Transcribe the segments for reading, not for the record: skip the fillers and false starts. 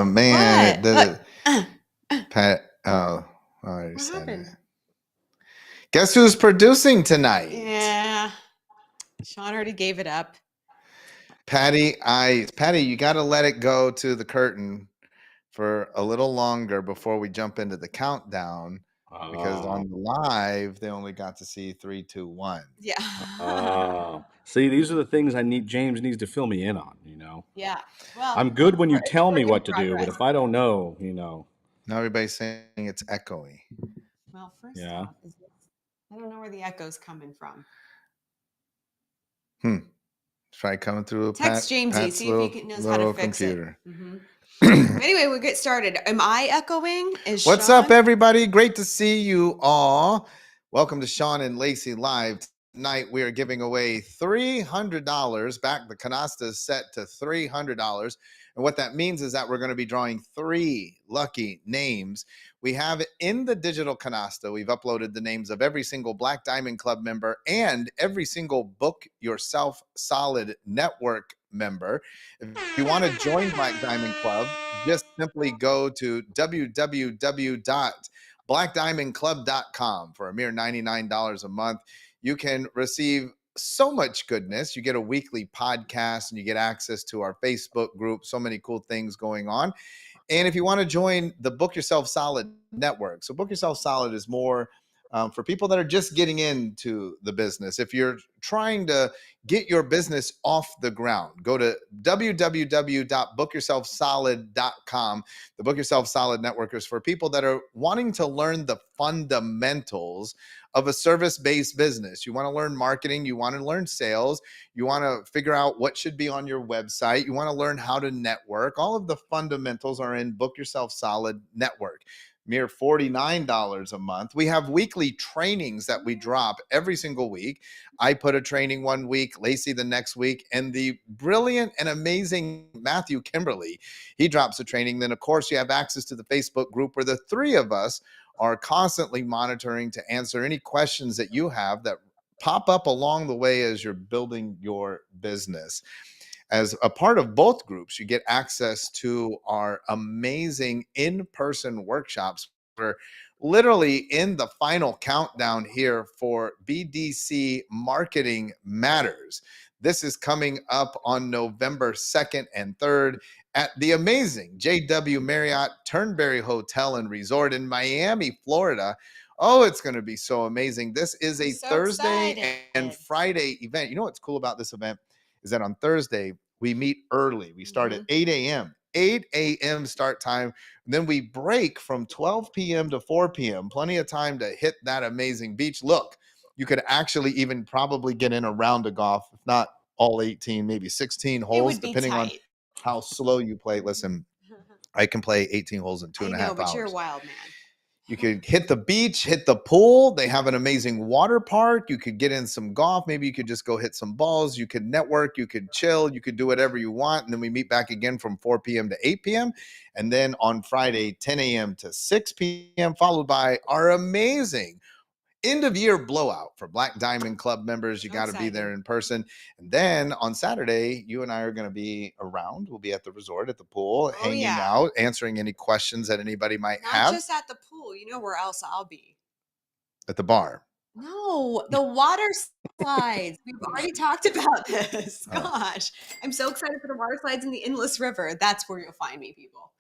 Man, What? Pat. Oh, I already What said happened? it. Guess who's producing tonight? Yeah. Shawn already gave it up. Patty. Patty, you got to let it go to the curtain for a little longer before we jump into the countdown, because on the live they only got to see 3, 2, 1. Yeah. See, these are the things James needs to fill me in on, Yeah. Well, I'm good when you it's tell me work in what to do, but progress. if I don't know, Now everybody's saying it's echoey. Well, first Yeah. off, I don't know where the echo's coming from. Try coming through Text Jamesy, Pat's see if he knows how to fix computer. it. Anyway, we'll get started. Am I echoing? What's Shawn? up, everybody? Great to see you all. Welcome to Shawn and Lacey Live. Tonight we are giving away $300. Back the canasta is set to $300. And what that means is that we're going to be drawing 3 lucky names. We have in the digital canasta, we've uploaded the names of every single Black Diamond Club member and every single Book Yourself Solid Network member. If you want to join Black Diamond Club, just simply go to www.blackdiamondclub.com for a mere $99 a month. You can receive so much goodness. You get a weekly podcast and you get access to our Facebook group. So many cool things going on. And if you want to join the Book Yourself Solid network, so Book Yourself Solid is more for people that are just getting into the business. If you're trying to get your business off the ground, go to www.bookyourselfsolid.com. The Book Yourself Solid network is for people that are wanting to learn the fundamentals of a service-based business. You want to learn marketing, you want to learn sales, you want to figure out what should be on your website, you want to learn how to network. All of the fundamentals are in Book Yourself Solid network. Mere $49 a month. We have weekly trainings that we drop every single week. I put a training one week, Lacey the next week, and the brilliant and amazing Matthew Kimberly, he drops a training. Then, of course, you have access to the Facebook group where the 3 of us are constantly monitoring to answer any questions that you have that pop up along the way as you're building your business. As a part of both groups, you get access to our amazing in-person workshops. We're literally in the final countdown here for BDC Marketing Matters. This is coming up on November 2nd and 3rd at the amazing JW Marriott Turnberry Hotel and Resort in Miami, Florida. Oh, it's going to be so amazing. This is a Thursday and Friday event. You know what's cool about this event is that on Thursday, we meet early. We start at 8 a.m. 8 a.m. start time. And then we break from 12 p.m. to 4 p.m. Plenty of time to hit that amazing beach. Look, you could actually even probably get in a round of golf, if not all 18, maybe 16 holes, depending on how slow you play. Listen, I can play 18 holes in 2.5 hours. But you're a wild man. You could hit the beach, hit the pool. They have an amazing water park. You could get in some golf. Maybe you could just go hit some balls. You could network. You could chill. You could do whatever you want. And then we meet back again from 4 p.m. to 8 p.m. And then on Friday, 10 a.m. to 6 p.m., followed by our amazing end of year blowout for Black Diamond Club members. You got to be there in person. And then on Saturday, you and I are going to be around. We'll be at the resort, at the pool, hanging out, answering any questions that anybody might have. Not just at the pool. You know where else I'll be? At the bar. No, the water slides. We've already talked about this. Gosh, I'm so excited for the water slides in the Endless River. That's where you'll find me, people.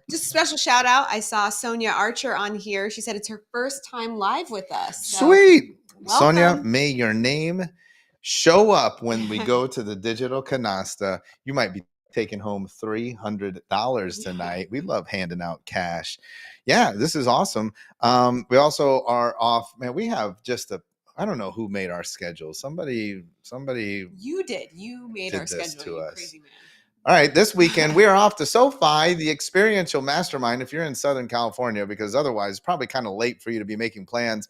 Just a special shout out. I saw Sonia Archer on here. She said it's her first time live with us. So sweet. welcome. Sonia, may your name show up when we go to the digital canasta. You might be taking home $300 tonight. We love handing out cash. Yeah, this is awesome. We also are off, man. We have just I don't know who made our schedule. Somebody. You did. You made our schedule, to you us. crazy man. All right, this weekend we are off to SoFi, the experiential mastermind. If you're in Southern California, because otherwise it's probably kind of late for you to be making plans.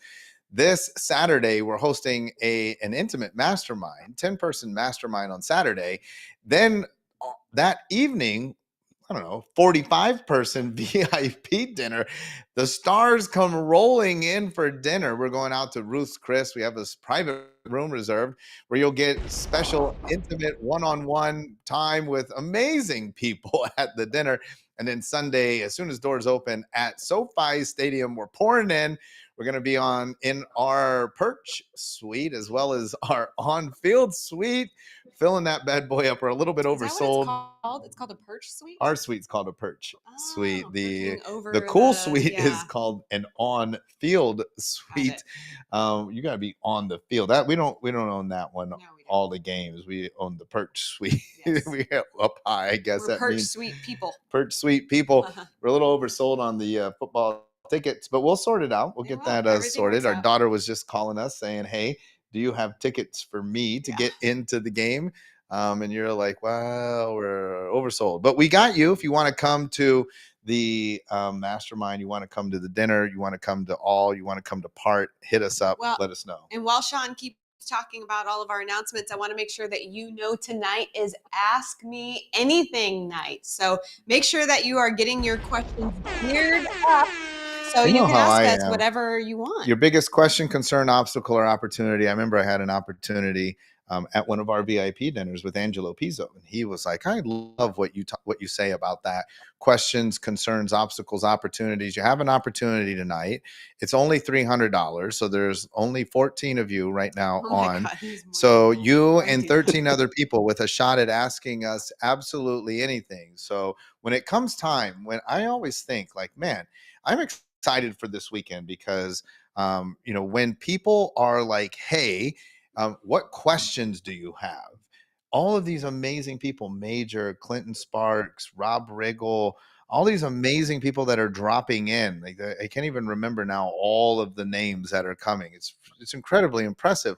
This Saturday, we're hosting an intimate mastermind, 10-person mastermind on Saturday. Then that evening, I don't know, 45-person VIP dinner. The stars come rolling in for dinner. We're going out to Ruth's Chris. We have this private room reserved where you'll get special, intimate, one-on-one time with amazing people at the dinner. And then Sunday, as soon as doors open at SoFi Stadium, we're pouring in. We're going to be in our perch suite as well as our on-field suite, filling that bad boy up. We're a little bit oversold. Is that what it's called? It's called a perch suite? Our suite's called a perch suite. The the cool suite is called an on-field suite. You got to be on the field. That we don't own that one. No, all the games. We own the perch suite. Yes. We have up high, I guess. We're perch suite people. Perch suite people. We're a little oversold on the football tickets, but we'll sort it out. We'll get that sorted. Our daughter was just calling us saying, "Hey, do you have tickets for me to get into the game?" And you're like, "Well, we're oversold, but we got you. If you want to come to the mastermind, you want to come to the dinner, you want to come to you want to come to part, hit us up. Let us know." And while Shawn keeps talking about all of our announcements, I want to make sure that tonight is Ask Me Anything night. So make sure that you are getting your questions geared up. So you can ask us whatever you want. Your biggest question, concern, obstacle, or opportunity. I remember I had an opportunity at one of our VIP dinners with Angelo Pizzo, and he was like, "I love what you say about that. Questions, concerns, obstacles, opportunities. You have an opportunity tonight. It's only $300, so there's only 14 of you right now on. God, so you and 13 other people with a shot at asking us absolutely anything. So when it comes time, when I always think like, man, I'm excited for this weekend because when people are like, hey, what questions do you have? All of these amazing people, Major, Clinton Sparks, Rob Riggle, all these amazing people that are dropping in. Like, I can't even remember now all of the names that are coming. It's incredibly impressive.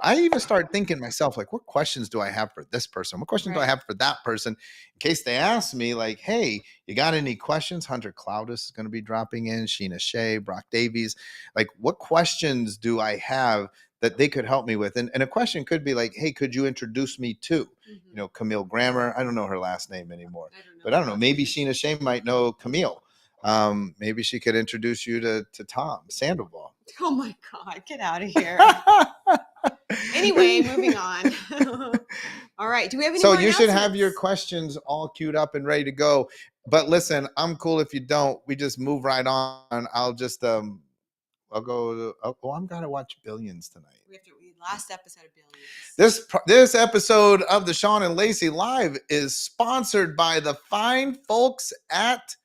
I even started thinking myself, like, what questions do I have for this person? What questions do I have for that person? In case they ask me, like, hey, you got any questions? Hunter Cloudis is going to be dropping in, Sheena Shea, Brock Davies. Like, what questions do I have that they could help me with? And a question could be like, hey, could you introduce me to, Camille Grammer? I don't know her last name anymore, but I don't know. Maybe Sheena Shea might know Camille. Maybe she could introduce you to Tom Sandoval. Oh my God, get out of here. Anyway, moving on. All right. Do we have any more you should have your questions all queued up and ready to go. But listen, I'm cool if you don't. We just move right on. I'll just I'll go. I'm gonna watch Billions tonight. We have to read last episode of Billions. This episode of the Shawn and Lacey Live is sponsored by the fine folks at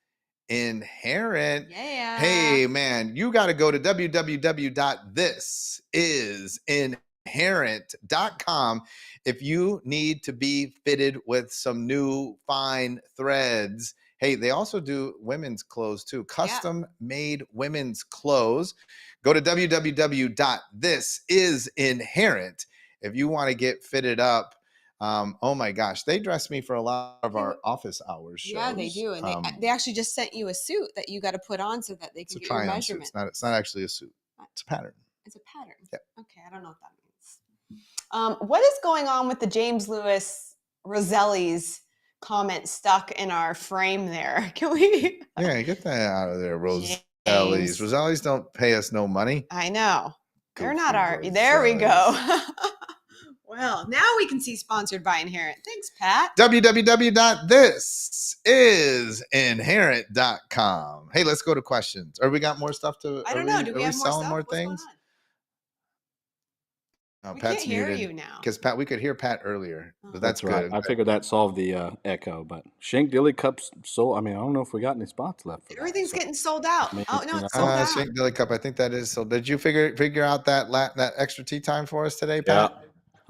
Inherent. Yeah. Hey man, you got to go to www.thisisinherent.com if you need to be fitted with some new fine threads. Hey, they also do women's clothes too, custom made women's clothes. Go to www.thisisinherent if you want to get fitted up. Oh my gosh, they dress me for a lot of our office hours shows. Yeah, they do. And they actually just sent you a suit that you got to put on so that they can get your measurement. It's not actually a suit. It's a pattern. It's a pattern. Yeah. Okay, I don't know what that means. What is going on with the James Lewis Roselli's comment stuck in our frame there? Can we? Yeah, get that out of there, Roselli's. Roselli's don't pay us no money. I know. They're not our. There we go. Well, now we can see sponsored by Inherent. Thanks, Pat. www.thisisinherent.com. Hey, let's go to questions. Or we got more stuff to? I don't know. Do we have selling more What's things? Oh, we can't hear you now. Because we could hear Pat earlier. But that's right. good. I figured that solved the echo. But Shank Dilly Cup's sold. I mean, I don't know if we got any spots left. Everything's getting sold out. It's sold out. Shank Dilly Cup. I think that is. So did you figure out that extra tea time for us today, Pat? Yeah.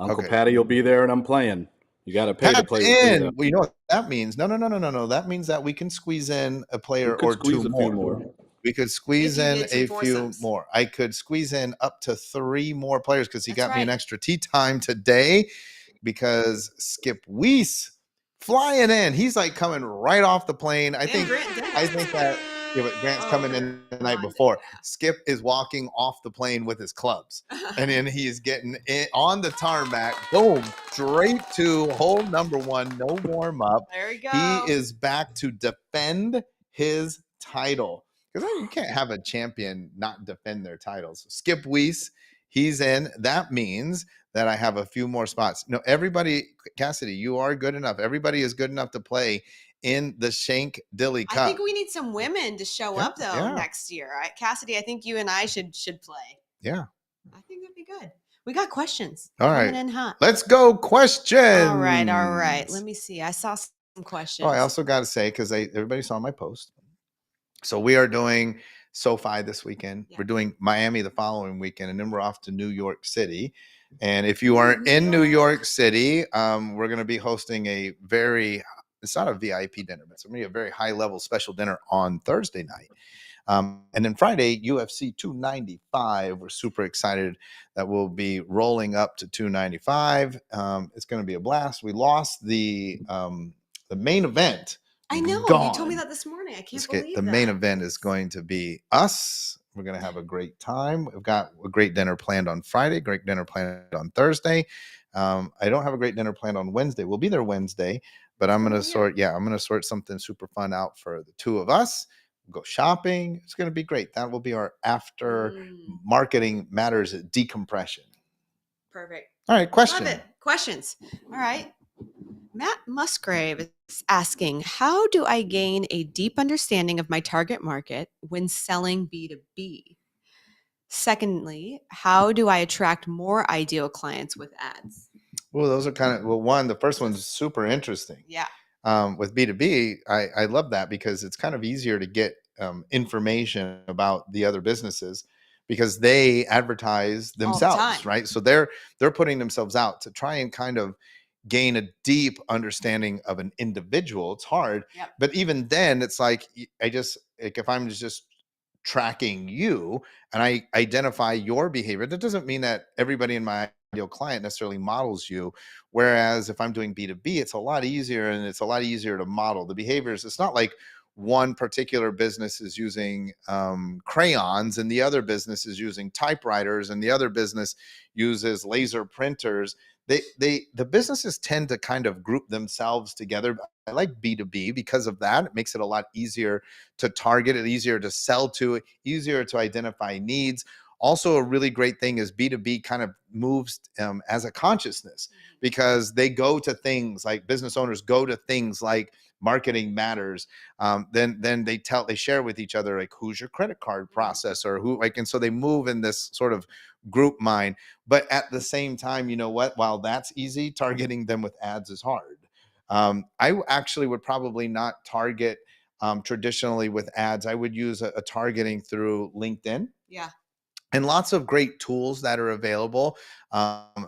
Uncle Patty will be there, and I'm playing. You got to pay to play. Well, you know what that means? No. That means that we can squeeze in a player or two more. We could squeeze in a few more. I could squeeze in up to 3 more players because he got me an extra tea time today because Skip Weiss flying in. He's like coming right off the plane. I think that Yeah, but Grant's Oh, coming for in the night Monday, before. Skip is walking off the plane with his clubs. And then he's getting it on the tarmac. Boom. Straight to hole number 1. No warm up. There we go. He is back to defend his title. Because you can't have a champion not defend their titles. Skip Weiss, he's in. That means that I have a few more spots. No, everybody, Cassidy, you are good enough. Everybody is good enough to play in the Shank Dilly Cup. I think we need some women to show up though next year. Cassidy, I think you and I should play. Yeah. I think that'd be good. We got questions. All coming right. in hot. Let's go questions. All right. Let me see. I saw some questions. Oh, I also got to say, because everybody saw my post. So we are doing SoFi this weekend. Yeah. We're doing Miami the following weekend, and then we're off to New York City. And if you are in New York City, we're going to be hosting it's not a VIP dinner, but it's going to be a very high level special dinner on Thursday night. And then Friday, UFC 295. We're super excited that we'll be rolling up to 295. It's going to be a blast. We lost the main event. I know. You told me that this morning. I can't believe the main event is going to be us. We're going to have a great time. We've got a great dinner planned on Friday, great dinner planned on Thursday. I don't have a great dinner planned on Wednesday. We'll be there Wednesday, but I'm going to sort something super fun out for the two of us. Go shopping. It's going to be great. That will be our after marketing matters decompression. Perfect. All right. Question. Love it. Questions. All right. Matt Musgrave is asking, how do I gain a deep understanding of my target market when selling B2B? Secondly, how do I attract more ideal clients with ads? Well, those are the first one's super interesting. Yeah. With B2B, I love that because it's kind of easier to get information about the other businesses because they advertise themselves, right? So they're putting themselves out to try and kind of gain a deep understanding of an individual. It's hard, but even then, it's like if I'm just tracking you and I identify your behavior, that doesn't mean that everybody in my ideal client necessarily models you. Whereas if I'm doing B2B, it's a lot easier and it's a lot easier to model the behaviors. It's not like one particular business is using crayons and the other business is using typewriters and the other business uses laser printers. The businesses tend to kind of group themselves together. I like B2B because of that. It makes it a lot easier to target it, easier to sell to, easier to identify needs. Also, a really great thing is B2B kind of moves as a consciousness because they go to things like business owners go to things like marketing matters. Then they share with each other, like, who's your credit card processor, and so they move in this sort of group mind. But at the same time, you know what? While that's easy, targeting them with ads is hard. I actually would probably not target traditionally with ads. I would use a targeting through LinkedIn. Yeah. And lots of great tools that are available.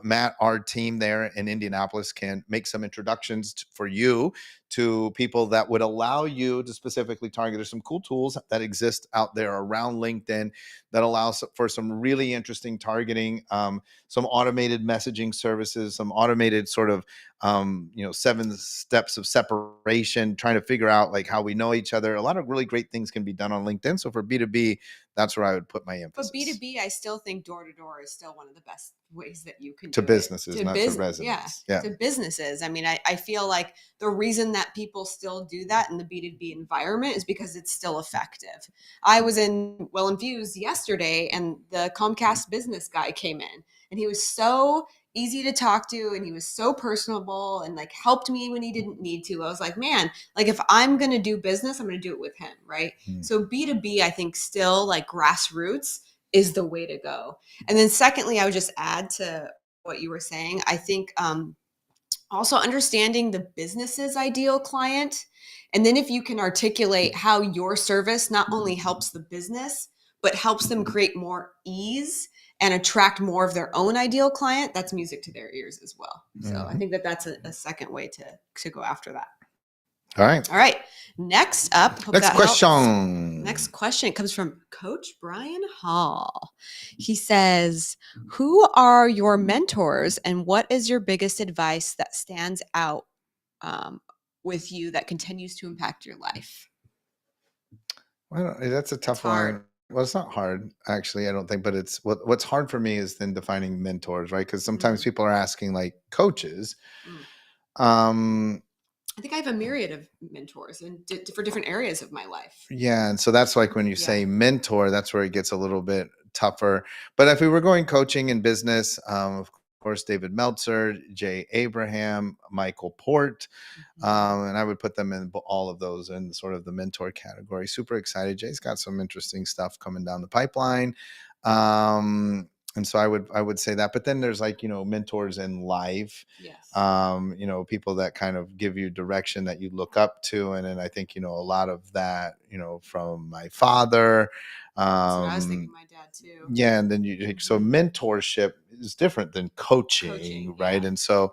Matt, our team there in Indianapolis, can make some introductions for you to people that would allow you to specifically target. There's some cool tools that exist out there around LinkedIn that allows for some really interesting targeting, some automated messaging services, some automated sort of 7 steps of separation, trying to figure out like how we know each other. A lot of really great things can be done on LinkedIn. So for B2B, that's where I would put my emphasis. But B2B, I still think door-to-door is still one of the best ways that you can to do businesses, it. Not to residents. Yeah, to businesses. I mean, I feel like the reason that people still do that in the B2B environment is because it's still effective. I was in Views yesterday and the Comcast business guy came in and he was so easy to talk to and he was so personable and like helped me when he didn't need to. I was like, man, like if I'm going to do business, I'm going to do it with him. Right. So B2B, I think still like grassroots is the way to go. And then secondly, I would just add to what you were saying. I think also understanding the business's ideal client. And then if you can articulate how your service not only helps the business, but helps them create more ease and attract more of their own ideal client, that's music to their ears as well. So I think that's a second way to go after that. All right. Next up. Next question. Next question comes from Coach Brian Hall. He says, who are your mentors and what is your biggest advice that stands out with you that continues to impact your life? Well, that's a It's tough hard. one. Well, it's not hard, actually, I don't think, but it's what's hard for me is then defining mentors, right? Because sometimes Mm, people are asking like coaches. mm. Um, I think I have a myriad of mentors and for different areas of my life. yeah, and so that's like when you Yeah. say mentor, that's where it gets a little bit tougher. But if we were going coaching in business, of course, David Meltzer, Jay Abraham, Michael Port, Mhm. and I would put them in all of those in sort of the mentor category. Super excited. Jay's got some interesting stuff coming down the pipeline. And so I would say that. But then there's like, mentors in life, Yes. people that kind of give you direction that you look up to. And then I think, a lot of that, from my father. That's what I was thinking. Um, My dad too. yeah, and then so Mhm. mentorship is different than coaching, Coaching. right? Yeah. And so,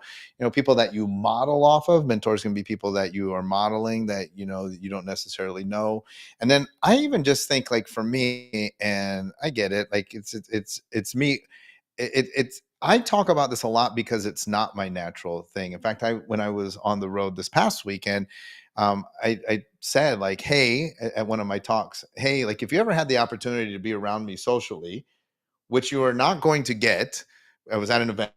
people that you model off of, mentors can be people that you are modeling that that you don't necessarily know. And then I even just think like for me, and I get it, like it's me. It's I talk about this a lot because it's not my natural thing. In fact, I when I was on the road this past weekend, I said like, hey, at one of my talks, hey, like if you ever had the opportunity to be around me socially, which you are not going to get. I was at an event.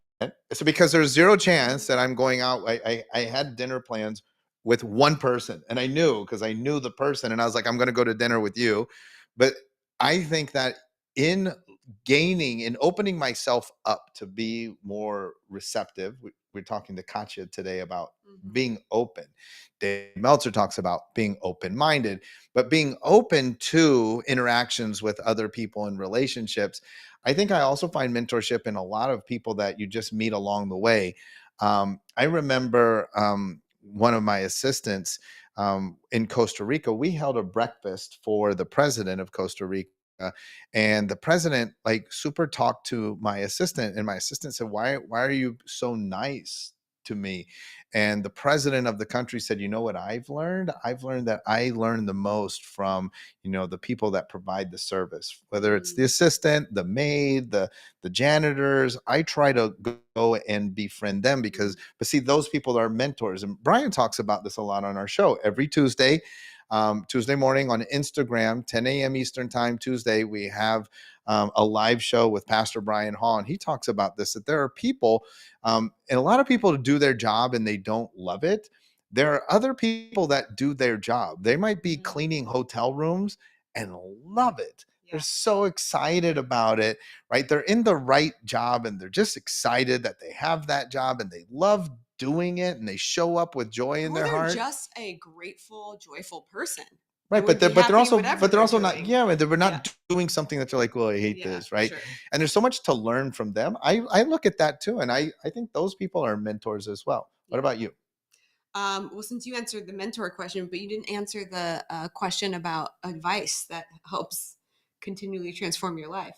So because there's zero chance that I'm going out. I had dinner plans with one person and I knew because I knew the person and I was like, I'm going to go to dinner with you. But I think that in in opening myself up to be more receptive, we're talking to Katya today about Mhm. being open. Dave Meltzer talks about being open minded, but being open to interactions with other people and relationships. I think I also find mentorship in a lot of people that you just meet along the way. I remember one of my assistants in Costa Rica, we held a breakfast for the president of Costa Rica. And the president like super talked to my assistant, and my assistant said, why are you so nice to me? And the president of the country said, you know what I've learned that I learn the most from the people that provide the service, whether it's the Mm. assistant, the maid, the janitors. I try to go and befriend them because, Mm. but see, those people are mentors. And Brian talks about this a lot on our show every Tuesday. Tuesday morning on Instagram, 10 a.m. Eastern time, Tuesday, we have a live show with Pastor Brian Hall. And he talks about this, that there are people, and a lot of people do their job and they don't love it. There are other people that do their job. They might be Mm. cleaning hotel rooms and love it. They're Yeah. so excited about it, right? They're in the right job and they're just excited that they have that job and they love doing it and they show up with joy in Or their they're heart. just a grateful, joyful person Right, and would be but they're happy also whatever but they're they're also not, doing. yeah, they're Yeah. not doing something that you're like, well, I hate Yeah, this, for right? sure. And there's so much to learn from them. I look at that too, and I think those people are mentors as well. What Yeah. about you? Well, since you answered the mentor question, but you didn't answer the question about advice that helps continually transform your life.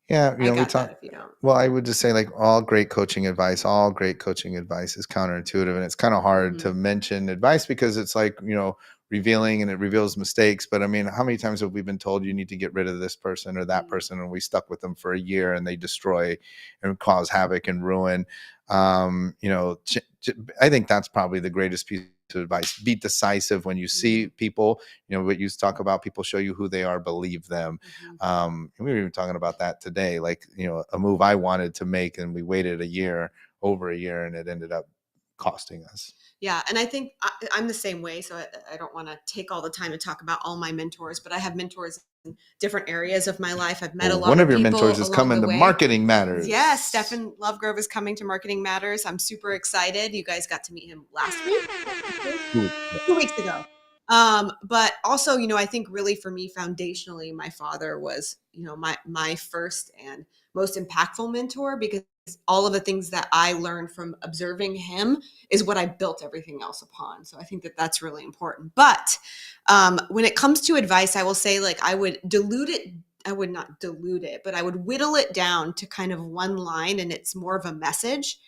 Yeah, I we got that talk. if you don't. Well, I would just say like all great coaching advice is counterintuitive, and it's kind of hard to Hmm. mention advice because it's like revealing and it reveals mistakes. But I mean, how many times have we been told you need to get rid of this person or that Mm. person, and we stuck with them for a year and they destroy and cause havoc and ruin? I think that's probably the greatest piece of advice. Be decisive when you see Mm. people. What you talk about, people show you who they are, believe them. Hmm. And we were even talking about that today, like, a move I wanted to make and we waited over a year, and it ended up costing us. Yeah, and I think I'm the same way. So I don't want to take all the time to talk about all my mentors, but I have mentors in different areas of my life. I've met a Well, lot one of of your mentors people is along coming the to way. Marketing Yes, Matters. Stefan Lovegrove is coming to Marketing Matters. I'm super excited. You guys got to meet him last week, 2 weeks ago. But also, I think really for me, foundationally, my father was, my first and most impactful mentor, because all of the things that I learned from observing him is what I built everything else upon. So I think that that's really important. But when it comes to advice, I will say, like, I would dilute it. I would not dilute it, but I would whittle it down to kind of one line, and it's more of a message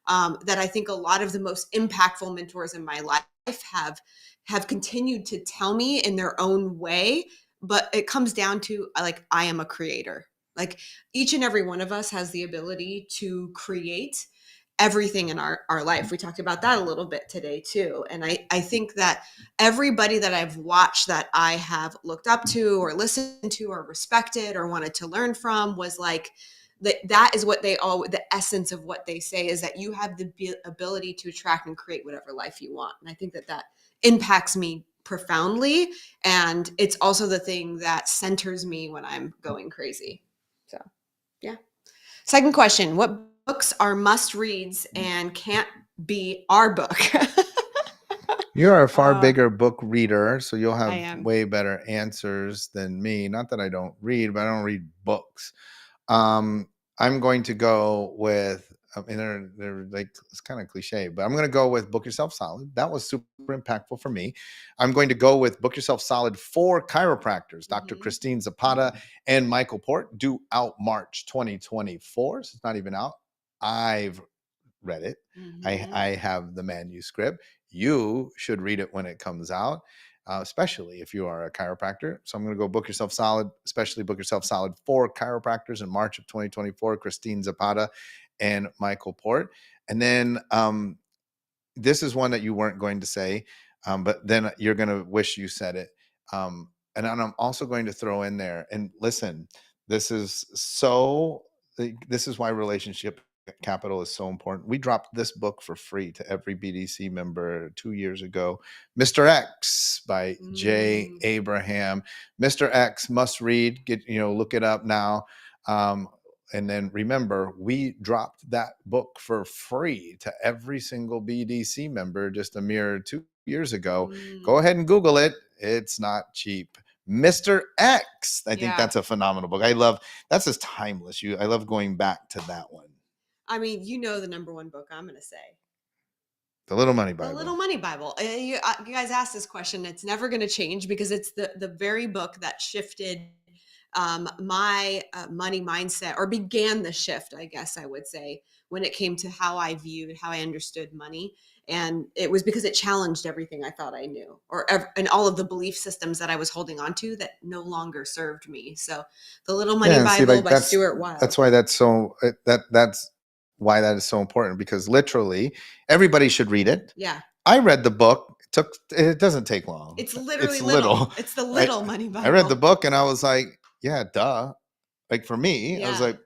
that I think a lot of the most impactful mentors in my life have continued to tell me in their own way. But it comes down to, like, I am a creator. Like, each and every one of us has the ability to create. everything in our life. We talked about that a little bit today too. And I think that everybody that I've watched that I have looked up to or listened to or respected or wanted to learn from was like, that is what they all, the essence of what they say is that you have the ability to attract and create whatever life you want. And I think that that impacts me profoundly. And it's also the thing that centers me when I'm going crazy. So, yeah. Second question, what books are must reads and can't be our book? You're a far bigger book reader, so you'll I have am. way better answers than me. Not that I don't read, but I don't read books. I'm going to go with, and they're like, it's kind of cliche, but I'm going to go with Book Yourself Solid. That was super impactful for me. I'm going to go with Book Yourself Solid for chiropractors, Dr. Christine Zapata and Michael Port, due out March 2024. So it's not even out. I've read it. I have the manuscript. You should read it when it comes out, especially if you are a chiropractor. So I'm going to go Book Yourself Solid, especially Book Yourself Solid for chiropractors in March of 2024, Christine Zapata and Michael Port. And then this is one that you weren't going to say, but then you're going to wish you said it. And I'm also going to throw in there, and listen, this is why relationship capital is so important. We dropped this book for free to every BDC member 2 years ago, Mr. X by Jay Abraham. Mr. X, must read, look it up now. And then remember, we dropped that book for free to every single BDC member just a mere 2 years ago. Go ahead and Google it. It's not cheap. Mr. X. I think that's a phenomenal book. That's just timeless. I love going back to that one. I mean, the number one book I'm going to say. The Little Money Bible. The Little Money Bible. You guys asked this question. It's never going to change because it's the very book that shifted my money mindset, or began the shift, I guess I would say, when it came to how I viewed, how I understood money. And it was because it challenged everything I thought I knew, and all of the belief systems that I was holding on to that no longer served me. So The Little Money Bible by Stuart Wilde. That's why that's why that is so important, because literally everybody should read it. Yeah. I read the book. It doesn't take long. It's literally little. It's the Little Money Bible. I read the book and I was like, yeah, duh. Like for me, I was like,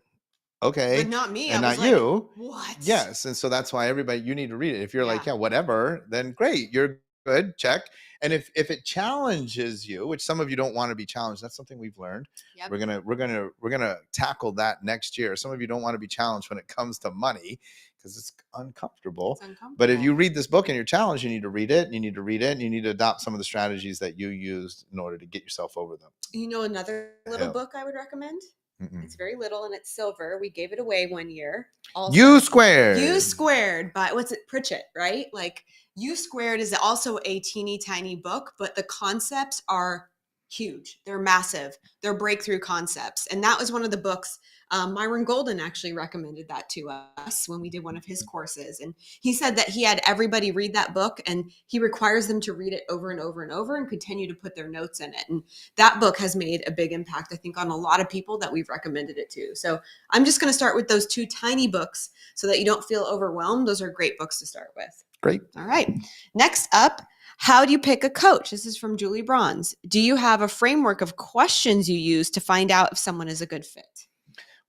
okay. But not me. And I was not you. What? Yes. And so that's why you need to read it. If you're like, yeah, whatever, then great. You're good. Check. And if it challenges you, which some of you don't want to be challenged, that's something we've learned. Yep. We're gonna tackle that next year. Some of you don't want to be challenged when it comes to money because it's uncomfortable. But if you read this book and you're challenged, you need to read it. And you need to read it, and you need to adopt some of the strategies that you used in order to get yourself over them. Another little book I would recommend. It's very little and it's silver. We gave it away one year. Also, U Squared. U Squared by Pritchett, right? Like U Squared is also a teeny tiny book, but the concepts are huge. They're massive. They're breakthrough concepts. And that was one of the books. Myron Golden actually recommended that to us when we did one of his courses. And he said that he had everybody read that book, and he requires them to read it over and over and over and continue to put their notes in it. And that book has made a big impact, I think, on a lot of people that we've recommended it to. So I'm just going to start with those 2 tiny books so that you don't feel overwhelmed. Those are great books to start with. Great. All right. Next up, how do you pick a coach? This is from Julie Bronze. Do you have a framework of questions you use to find out if someone is a good fit?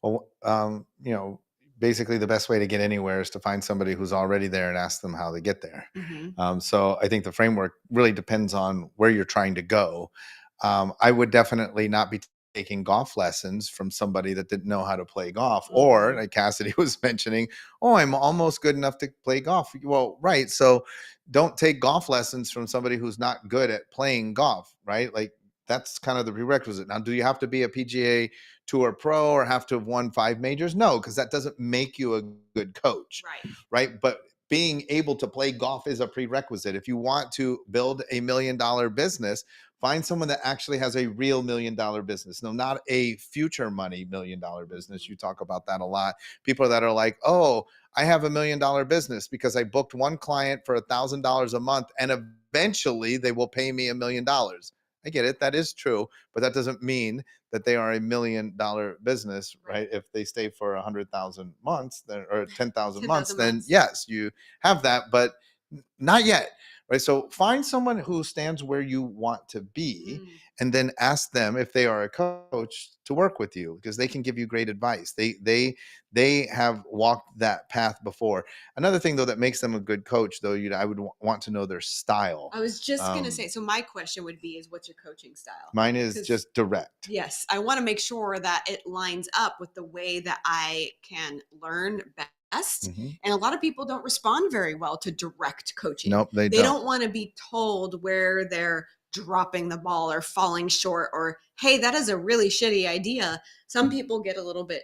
Well, basically the best way to get anywhere is to find somebody who's already there and ask them how they get there. So I think the framework really depends on where you're trying to go. I would definitely not be taking golf lessons from somebody that didn't know how to play golf, or like Cassidy was mentioning, I'm almost good enough to play golf. Well, right. So don't take golf lessons from somebody who's not good at playing golf, right? Like that's kind of the prerequisite. Now, do you have to be a PGA Tour pro or have to have won 5 majors? No, because that doesn't make you a good coach. Right. But being able to play golf is a prerequisite. If you want to build a $1 million business, find someone that actually has a real $1 million business. No, not a future money $1 million business. You talk about that a lot. People that are like, I have $1 million business because I booked one client for $1,000 a month and eventually they will pay me $1 million. I get it. That is true, but that doesn't mean that they are $1 million business, right? If they stay for 100,000 months, then, or 10,000 months, 10,000 then months. yes, you have that, but not yet, right? So find someone who stands where you want to be, and then ask them if they are a coach to work with you, because they can give you great advice. They have walked that path before. Another thing though that makes them a good coach, though, I would want to know their style. I was just gonna say, so my question would be, is what's your coaching style? Mine is just direct. Yes, I want to make sure that it lines up with the way that I can learn best. And a lot of people don't respond very well to direct coaching. Nope, they don't want to be told where they're dropping the ball or falling short, or hey, that is a really shitty idea. Some people get a little bit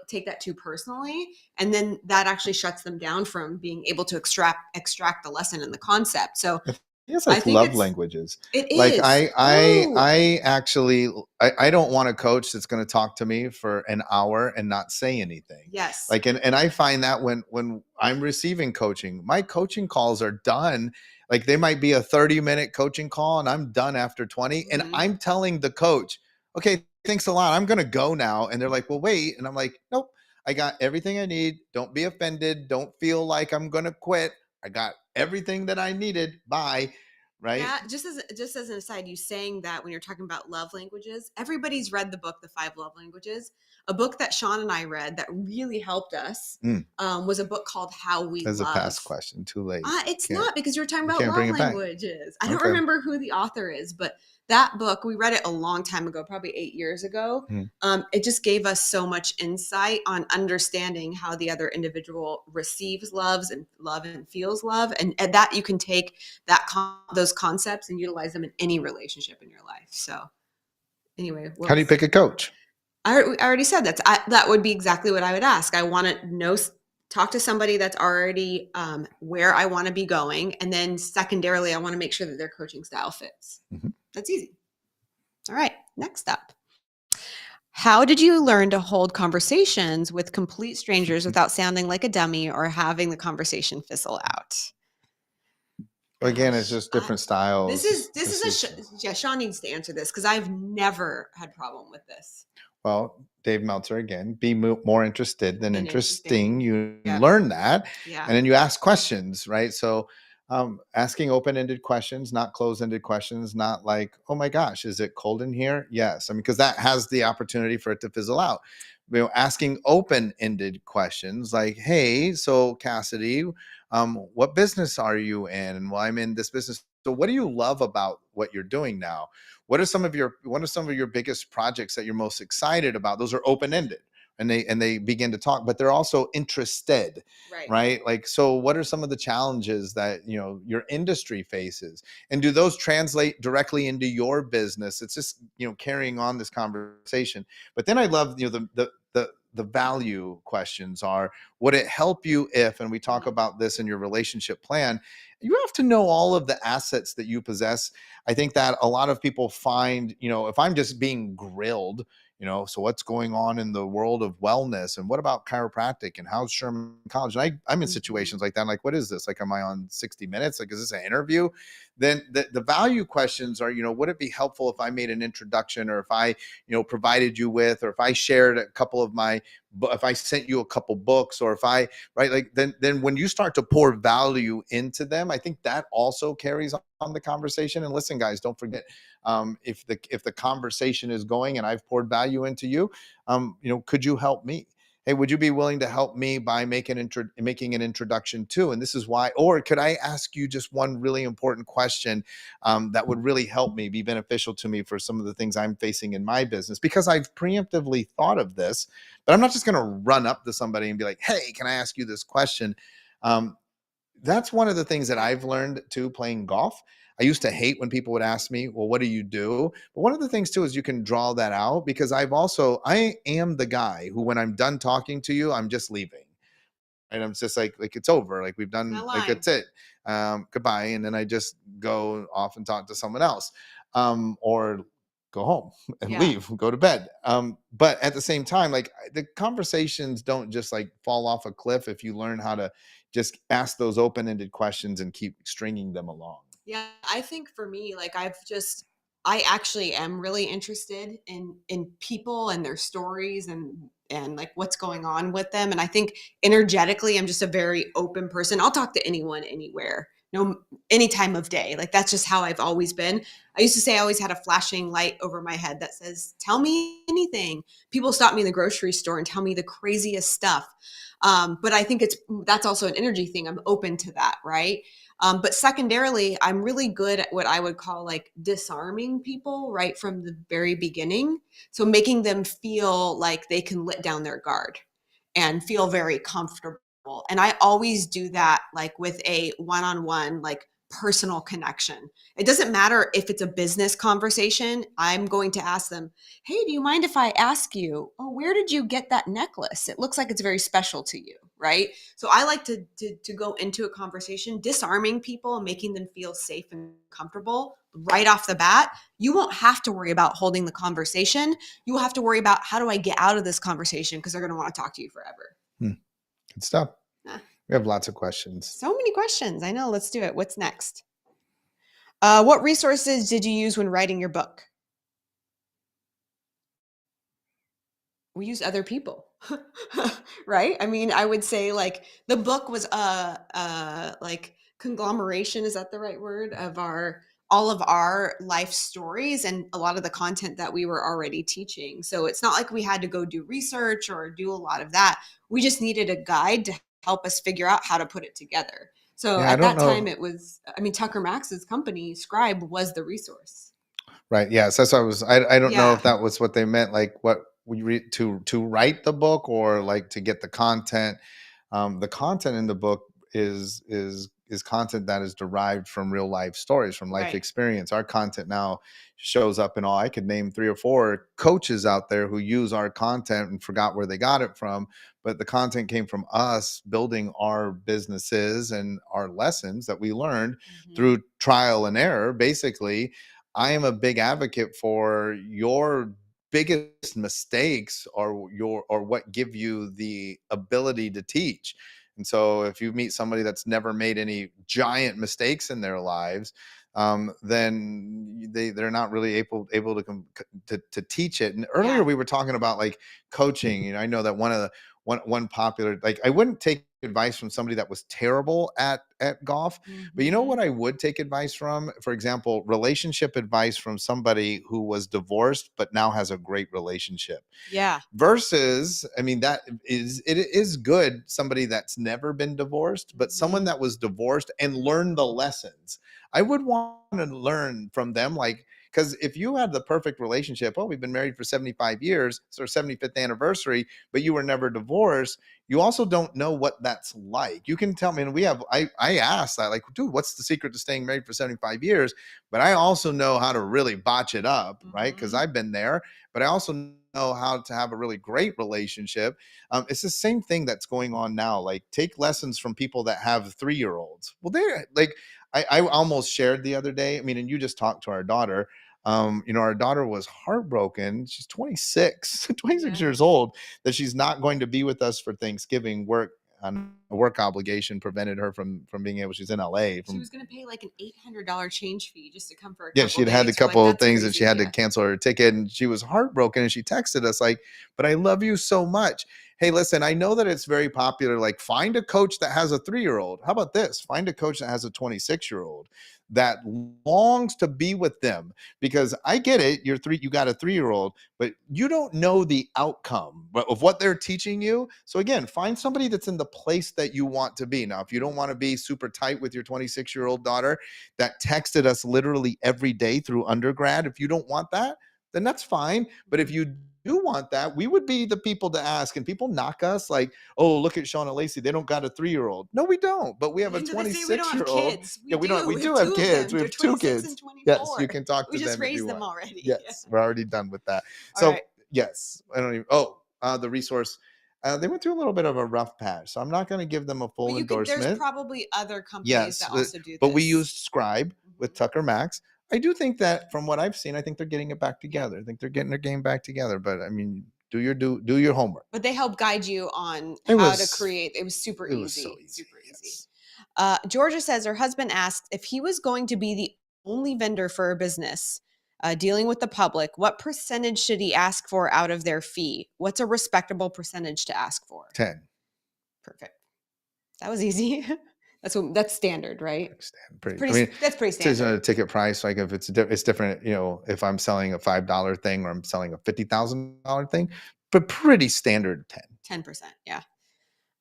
take that too personally, and then that actually shuts them down from being able to extract the lesson and the concept. So It's I like think love languages. it Like is. I actually I don't want a coach that's going to talk to me for an hour and not say anything. Yes. Like, and I find that when I'm receiving coaching, my coaching calls are done. Like, they might be a 30-minute coaching call and I'm done after 20. And I'm telling the coach, okay, thanks a lot, I'm going to go now. And they're like, well, wait. And I'm like, nope, I got everything I need. Don't be offended. Don't feel like I'm going to quit. I got everything that I needed. Bye. Right. Yeah, just as an aside, you saying that when you're talking about love languages, everybody's read the book, The 5 Love Languages. A book that Shawn and I read that really helped us was a book called How We That's Love. a past question. Too late. It's not, because you were talking about love languages. I don't remember who the author is, but that book, we read it a long time ago, probably 8 years ago. It just gave us so much insight on understanding how the other individual receives love and feels love, and that you can take those concepts and utilize them in any relationship in your life. So anyway, how do you pick a coach? I already said that would be exactly what I would ask. I want to know, talk to somebody that's already where I want to be going. And then secondarily, I want to make sure that their coaching style fits. That's easy. All right, next up. How did you learn to hold conversations with complete strangers without sounding like a dummy or having the conversation fizzle out? Again, it's just different styles. Shawn needs to answer this because I've never had problem with this. Well, Dave Meltzer, again, be more interested than interesting. You learn that. And then you ask questions, right? So asking open-ended questions, not closed-ended questions, not like, oh my gosh, is it cold in here? Yes. I mean, because that has the opportunity for it to fizzle out. Asking open-ended questions like, hey, so Cassidy, what business are you in? And well, I'm in this business. So what do you love about what you're doing now? What are some of your biggest projects that you're most excited about? Those are open-ended, and they begin to talk, but they're also interested, right? Like, so what are some of the challenges that your industry faces, and do those translate directly into your business? It's just carrying on this conversation. But then I love the value questions are, would it help you if, and we talk about this in your relationship plan, you have to know all of the assets that you possess. I think that a lot of people find, if I'm just being grilled, so what's going on in the world of wellness, and what about chiropractic, and how's Sherman College? And I'm in situations like that. I'm like, what is this? Like, am I on 60 Minutes? Like, is this an interview? Then the value questions are, would it be helpful if I made an introduction, or if I, provided you with, or if I shared a couple of if I sent you a couple books, or if I, right? Like, then when you start to pour value into them, I think that also carries on the conversation. And listen, guys, don't forget, if the conversation is going and I've poured value into you, could you help me? Hey, would you be willing to help me by making an introduction too? And this is why. Or could I ask you just one really important question that would really help me, be beneficial to me for some of the things I'm facing in my business? Because I've preemptively thought of this, but I'm not just going to run up to somebody and be like, hey, can I ask you this question? That's one of the things that I've learned too, playing golf. I used to hate when people would ask me, well, what do you do? But one of the things too is you can draw that out, because I am the guy who, when I'm done talking to you, I'm just leaving. And I'm just like it's over. Like, we've done, like, that's it. Goodbye. And then I just go off and talk to someone else, or go home and leave, go to bed. But at the same time, like, the conversations don't just like fall off a cliff if you learn how to just ask those open-ended questions and keep stringing them along. Yeah, I think for me, like, I've just I actually am really interested in people and their stories and like what's going on with them. And I think energetically, I'm just a very open person. I'll talk to anyone, anywhere, no, any time of day. Like that's just how I've always been. I used to say I always had a flashing light over my head that says, "Tell me anything." People stop me in the grocery store and tell me the craziest stuff. But I think that's also an energy thing. I'm open to that, right? But secondarily, I'm really good at what I would call like disarming people right from the very beginning. So making them feel like they can let down their guard and feel very comfortable. And I always do that like with a one-on-one, like personal connection. It doesn't matter if it's a business conversation. I'm going to ask them, "Hey, do you mind if I ask you, oh, where did you get that necklace? It looks like it's very special to you," right? So I like to go into a conversation, disarming people and making them feel safe and comfortable right off the bat. You won't have to worry about holding the conversation. You will have to worry about, how do I get out of this conversation, because they're going to want to talk to you forever. Good stuff. Huh. We have lots of questions. So many questions. I know. Let's do it. What's next? What resources did you use when writing your book? We used other people. Right? I mean, I would say like the book was like conglomeration, is that the right word, of all of our life stories and a lot of the content that we were already teaching. So it's not like we had to go do research or do a lot of that. We just needed a guide to help us figure out how to put it together. So Yeah, I at don't that know. time it was, I mean, Tucker Max's company, Scribe, was the resource. Right. Yes. That's what I don't know Yeah. if that was what they meant, like what we read to write the book, or like to get the content. The content in the book is content that is derived from real life stories, from life Right. experience. Our content now shows up in all. I could name 3 or 4 coaches out there who use our content and forgot where they got it from, but the content came from us building our businesses and our lessons that we learned through trial and error. Basically, I am a big advocate for your biggest mistakes or what give you the ability to teach. And so if you meet somebody that's never made any giant mistakes in their lives, then they're not really able to teach it. And earlier Yeah. we were talking about like coaching. I know that one popular, like, I wouldn't take advice from somebody that was terrible at golf, but you know what I would take advice from? For example, relationship advice from somebody who was divorced but now has a great relationship. Yeah. Versus, I mean, it is good, somebody that's never been divorced, but someone that was divorced and learned the lessons. I would want to learn from them, like, because if you had the perfect relationship, oh, we've been married for 75 years, it's our 75th anniversary, but you were never divorced, you also don't know what that's like. You can tell me, and I asked that, like, dude, what's the secret to staying married for 75 years? But I also know how to really botch it up, right? Because I've been there, but I also know how to have a really great relationship. It's the same thing that's going on now. Like, take lessons from people that have 3-year-olds. Well, they're like, I almost shared the other day. I mean, and you just talked to our daughter. Our daughter was heartbroken. She's 26, 26 years old, that she's not going to be with us for Thanksgiving. Work obligation prevented her from being able. She's in LA. She was going to pay like an $800 change fee just to come for a Yeah, couple she'd had a days. We're couple like, of that's things that crazy. she had to Yeah. cancel her ticket, and she was heartbroken, and she texted us like, "But I love you so much. Hey, listen, I know that it's very popular. Like, find a coach that has a 3-year-old. How about this? Find a coach that has a 26-year-old that longs to be with them, because I get it. You got a 3-year-old, but you don't know the outcome of what they're teaching you. So again, find somebody that's in the place that you want to be. Now, if you don't want to be super tight with your 26-year-old daughter that texted us literally every day through undergrad, if you don't want that, then that's fine. But if you do want that, we would be the people to ask. And people knock us like, oh, look at Shawn and Lacey, they don't got a 3-year-old. No, we don't. But we have a And they say we don't have 26-year-old. kids. Yeah, we do. do have have 2 of kids. them. We They're have 2 26 kids. and 24. Yes, you can talk to We just them if raised you them want. already. Yes, we're already done with that. All So right. yes, I don't even. The resource. They went through a little bit of a rough patch, so I'm not going to give them a full But there's endorsement. probably other companies Yes, that also do this. but we used Scribe with Tucker Max. I do think that from what I've seen, I think they're getting it back together. I think they're getting their game back together. But I mean, do your homework. But they help guide you on It how to was create. It was super it easy. was so easy. Super easy. Yes. Georgia says her husband asked if he was going to be the only vendor for her business. Dealing with the public, what percentage should he ask for out of their fee? What's a respectable percentage to ask for? 10. Perfect. That was easy. That's standard, right? I mean, That's pretty it's a standard. ticket price. Like if it's different, if I'm selling a $5 thing or I'm selling a $50,000 thing, but pretty standard 10. 10%. Yeah.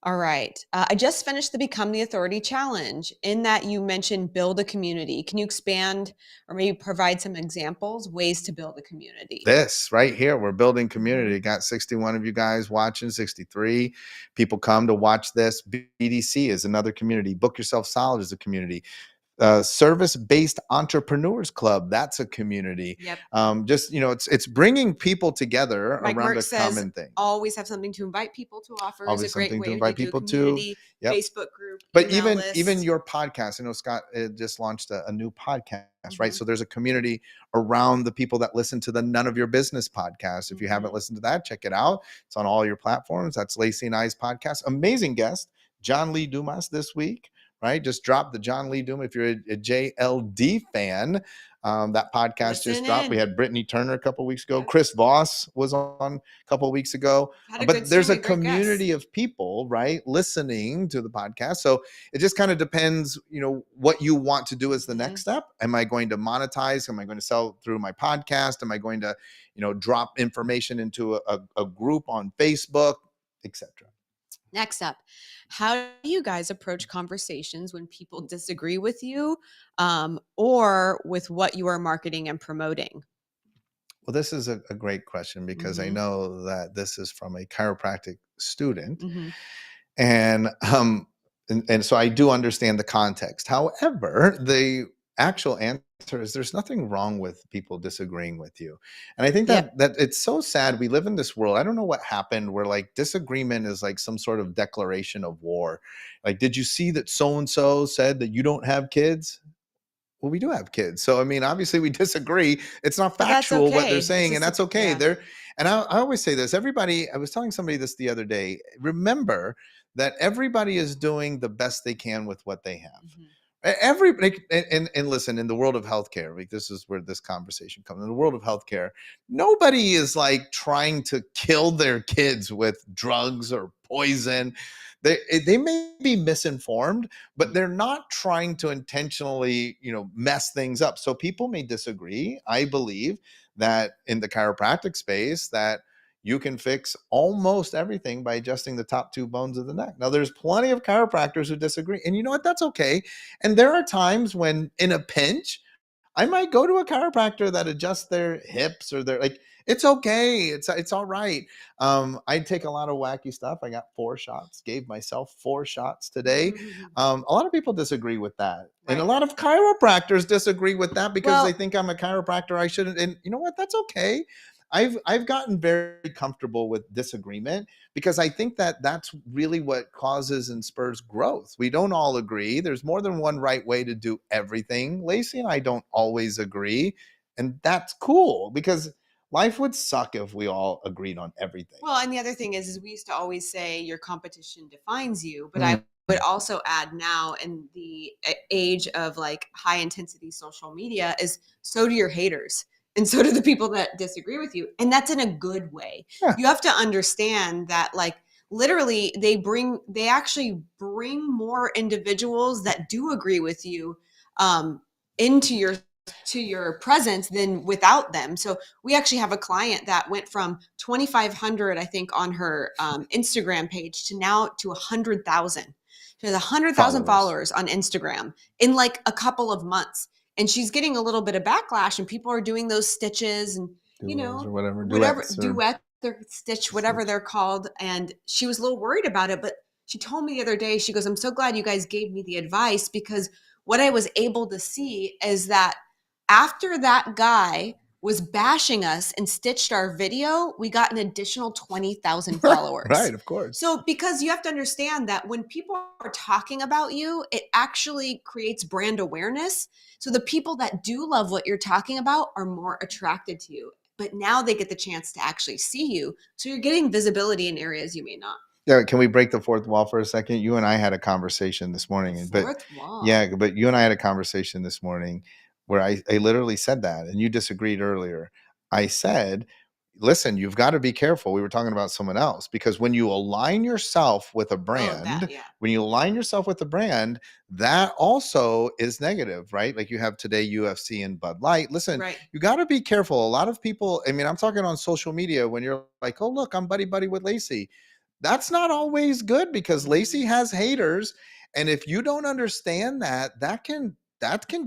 All right. I just finished the Become the Authority challenge. In that you mentioned build a community. Can you expand or maybe provide some examples, ways to build a community? This right here, we're building community. Mm-hmm. Got 61 of you guys watching, 63 people come to watch this. BDC is another community. Book Yourself Solid is a community. Service-based entrepreneurs club, that's a community. Yep. Just it's bringing people together Mike around Merck a says common thing. always have something to invite people to offer. Always is a great something way to to invite do a people to. community, Yep. Facebook group, But email even list. your podcast, Scott just launched a new podcast, right? Mhm. So there's a community around the people that listen to the None of Your Business podcast. If you haven't listened to that, check it out. It's on all your platforms. That's Lacey and I's podcast. Amazing guest, John Lee Dumas this week, right? Just dropped the John Lee Dumas. If you're a JLD fan, that podcast just dropped. We had Brittany Turner a couple weeks ago. Yep. Chris Voss was on a couple weeks ago. But there's a community of people, right, listening to the podcast. So it just kind of depends, what you want to do as the next step. Am I going to monetize? Am I going to sell through my podcast? Am I going to, drop information into a group on Facebook, etc.? Next up, how do you guys approach conversations when people disagree with you or with what you are marketing and promoting? Well, this is a great question because I know that this is from a chiropractic student. And so I do understand the context. However, the actual answer is there's nothing wrong with people disagreeing with you. And I think that it's so sad. We live in this world. I don't know what happened where like disagreement is like some sort of declaration of war. Like, did you see that so-and-so said that you don't have kids? Well, we do have kids. So, I mean, obviously we disagree. It's not factual what they're saying, and that's okay. And I always say this, I was telling somebody this the other day, remember that everybody is doing the best they can with what they have. Everybody, and listen, in the world of healthcare, like this is where this conversation comes. In the world of healthcare, nobody is like trying to kill their kids with drugs or poison. They may be misinformed, but they're not trying to intentionally, mess things up. So people may disagree. I believe that in the chiropractic space that you can fix almost everything by adjusting the top two bones of the neck. Now, there's plenty of chiropractors who disagree. And you know what? That's okay. And there are times when in a pinch, I might go to a chiropractor that adjusts their hips or their it's okay. It's all right. I take a lot of wacky stuff. I got 4 shots, gave myself 4 shots today. A lot of people disagree with that. And a lot of chiropractors disagree with that because they think I'm a chiropractor. I shouldn't. And you know what? That's okay. I've gotten very comfortable with disagreement because I think that that's really what causes and spurs growth. We don't all agree. There's more than one right way to do everything. Lacey and I don't always agree. And that's cool because life would suck if we all agreed on everything. Well, and the other thing is we used to always say your competition defines you, but I would also add now in the age of like high intensity social media is so do your haters. And so do the people that disagree with you. And that's in a good way. Yeah. You have to understand that like literally they actually bring more individuals that do agree with you into your presence than without them. So we actually have a client that went from 2,500, I think, on her Instagram page to now to 100,000. She has 100,000 followers on Instagram in like a couple of months. And she's getting a little bit of backlash and people are doing those stitches and, or whatever duet, their stitch, whatever they're called. And she was a little worried about it, but she told me the other day, she goes, I'm so glad you guys gave me the advice because what I was able to see is that after that guy was bashing us and stitched our video, we got an additional 20,000 followers. Right, of course. So because you have to understand that when people are talking about you, it actually creates brand awareness. So the people that do love what you're talking about are more attracted to you. But now they get the chance to actually see you. So you're getting visibility in areas you may not. Yeah, can we break the fourth wall for a second? You and I had a conversation this morning. But you and I had a conversation this morning where I literally said that, and you disagreed earlier. I said, listen, you've got to be careful. We were talking about someone else, because when you align yourself with a brand, when you align yourself with a brand, that also is negative, right? Like you have today UFC and Bud Light. Listen, you got to be careful. A lot of people, I mean, I'm talking on social media when you're like, oh, look, I'm buddy with Lacey. That's not always good, because Lacey has haters. And if you don't understand that, that can